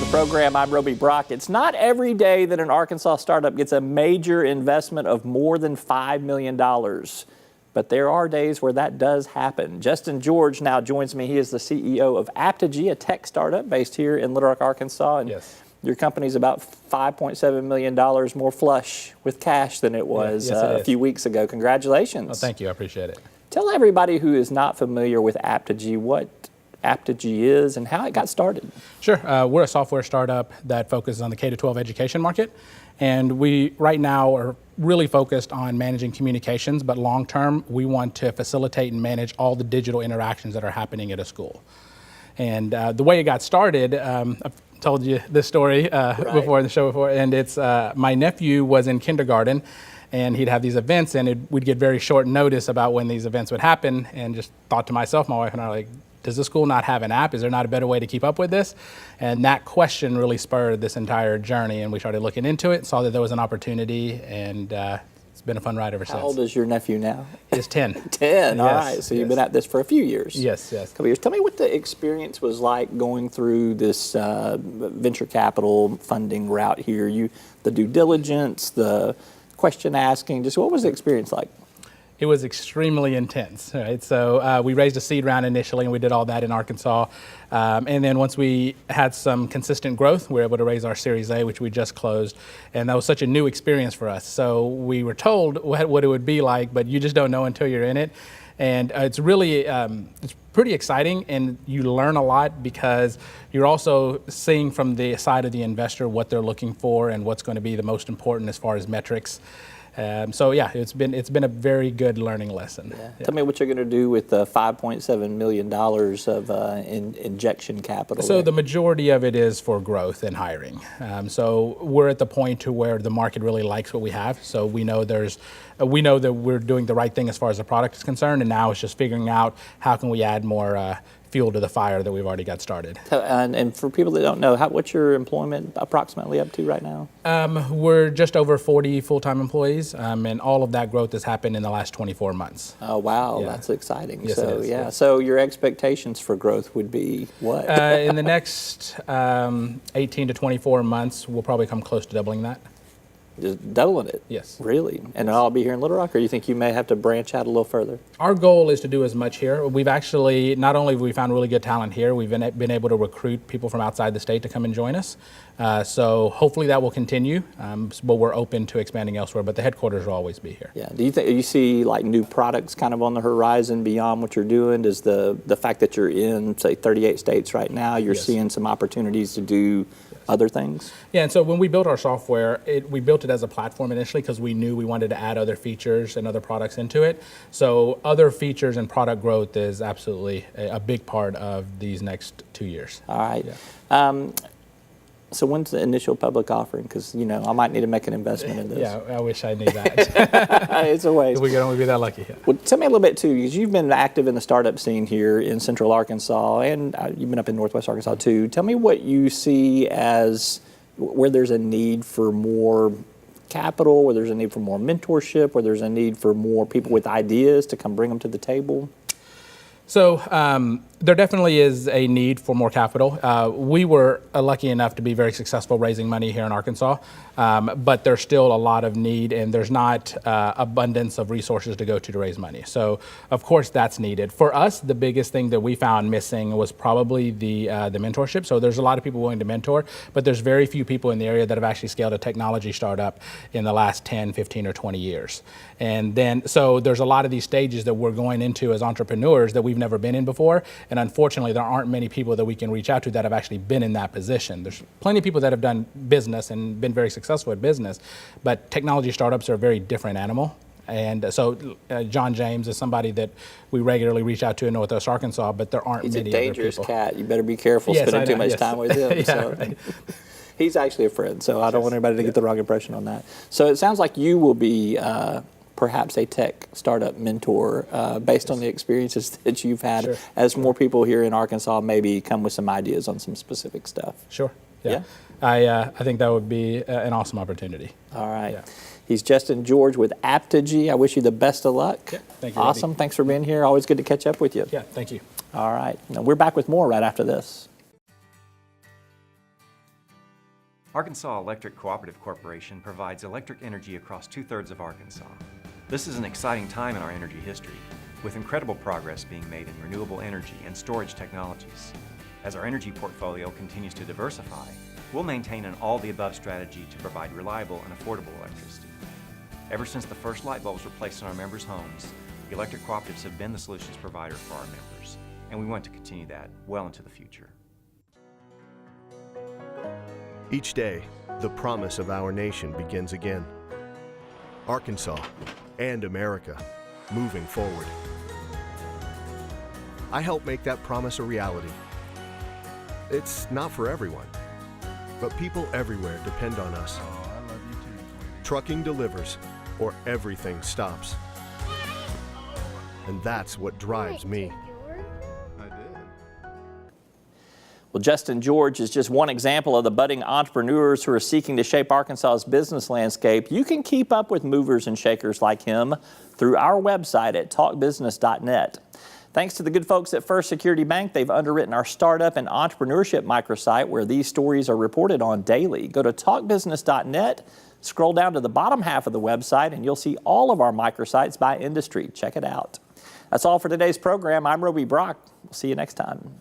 the program. I'm Roby Brock. It's not every day that an Arkansas startup gets a major investment of more than $5 million. But there are days where that does happen. Jeston George now joins me. He is the CEO of Apptegy, a tech startup based here in Little Rock, Arkansas. And yes. Your company's about $5.7 million more flush with cash than it was a few weeks ago. Congratulations. Well, thank you. I appreciate it. Tell everybody who is not familiar with Apptegy what Apptegy is and how it got started. Sure. We're a software startup that focuses on the K-12 education market. And we right now are really focused on managing communications, but long term, we want to facilitate and manage all the digital interactions that are happening at a school. And the way it got started, I've told you this story before in the show before, and it's my nephew was in kindergarten and he'd have these events and we'd get very short notice about when these events would happen, and just thought to myself, my wife and I were like, does the school not have an app? Is there not a better way to keep up with this? And that question really spurred this entire journey, and we started looking into it, saw that there was an opportunity, and it's been a fun ride ever since. How old is your nephew now? He's 10. 10, yes, all right. So you've been at this for a few years. Yes. A couple years. Tell me what the experience was like going through this venture capital funding route here. The due diligence, the question asking, just what was the experience like? It was extremely intense, right? So we raised a seed round initially, and we did all that in Arkansas. And then once we had some consistent growth, we were able to raise our Series A, which we just closed. And that was such a new experience for us. So we were told what it would be like, but you just don't know until you're in it. And it's really, it's pretty exciting, and you learn a lot because you're also seeing from the side of the investor what they're looking for and what's going to be the most important as far as metrics. So yeah, it's been a very good learning lesson. Yeah. Tell me what you're going to do with the $5.7 million of injection capital. So the majority of it is for growth and hiring. So we're at the point to where the market really likes what we have. So we know that we're doing the right thing as far as the product is concerned, and now it's just figuring out how can we add more fuel to the fire that we've already got started. And for people that don't know, what's your employment approximately up to right now? We're just over 40 full-time employees, and all of that growth has happened in the last 24 months. Oh, wow, that's exciting. Yes, so, it is, yeah. yes. So your expectations for growth would be what? In the next 18 to 24 months, we'll probably come close to doubling that. Just doubling it? Yes. Really? And it'll all be here in Little Rock, or you think you may have to branch out a little further? Our goal is to do as much here. We've actually, not only have we found really good talent here, we've been able to recruit people from outside the state to come and join us. So hopefully that will continue, but we're open to expanding elsewhere, but the headquarters will always be here. Yeah. Do you see like new products kind of on the horizon beyond what you're doing? Does the fact that you're in, say, 38 states right now, you're seeing some opportunities to do other things? Yeah, and so when we built our software, we built it as a platform initially because we knew we wanted to add other features and other products into it. So other features and product growth is absolutely a big part of these next 2 years. All right. Yeah. So when's the initial public offering? Because, I might need to make an investment in this. Yeah, I wish I knew that. It's a ways. We could only be that lucky. Yeah. Well, tell me a little bit, too, because you've been active in the startup scene here in Central Arkansas, and you've been up in Northwest Arkansas, too. Tell me what you see as where there's a need for more capital, where there's a need for more mentorship, where there's a need for more people with ideas to come bring them to the table. So there definitely is a need for more capital. We were lucky enough to be very successful raising money here in Arkansas, but there's still a lot of need, and there's not abundance of resources to go to raise money. So of course that's needed. For us, the biggest thing that we found missing was probably the mentorship. So there's a lot of people willing to mentor, but there's very few people in the area that have actually scaled a technology startup in the last 10, 15, or 20 years. And then, so there's a lot of these stages that we're going into as entrepreneurs that we've never been in before. And unfortunately, there aren't many people that we can reach out to that have actually been in that position. There's plenty of people that have done business and been very successful at business, but technology startups are a very different animal. And so John James is somebody that we regularly reach out to in Northwest Arkansas, but there aren't many other people. He's a dangerous cat. You better be careful spending too much time with him. Right. He's actually a friend, so I don't want anybody to get the wrong impression on that. So it sounds like you will be perhaps a tech startup mentor based on the experiences that you've had as more people here in Arkansas maybe come with some ideas on some specific stuff. Sure. Yeah. I think that would be an awesome opportunity. All right. Yeah. He's Jeston George with Apptegy. I wish you the best of luck. Yeah, thank you. Awesome. Randy. Thanks for being here. Always good to catch up with you. Yeah, thank you. All right. Now we're back with more right after this. Arkansas Electric Cooperative Corporation provides electric energy across 2/3 of Arkansas. This is an exciting time in our energy history, with incredible progress being made in renewable energy and storage technologies. As our energy portfolio continues to diversify, we'll maintain an all-the-above strategy to provide reliable and affordable electricity. Ever since the first light bulbs were placed in our members' homes, the electric cooperatives have been the solutions provider for our members, and we want to continue that well into the future. Each day, the promise of our nation begins again. Arkansas and America, moving forward. I help make that promise a reality. It's not for everyone, but people everywhere depend on us. Oh, I love you too, sweetie. Trucking delivers, or everything stops. And that's what drives me. I did. Well, Jeston George is just one example of the budding entrepreneurs who are seeking to shape Arkansas's business landscape. You can keep up with movers and shakers like him through our website at talkbusiness.net. Thanks to the good folks at First Security Bank, they've underwritten our startup and entrepreneurship microsite where these stories are reported on daily. Go to talkbusiness.net, scroll down to the bottom half of the website, and you'll see all of our microsites by industry. Check it out. That's all for today's program. I'm Roby Brock. We'll see you next time.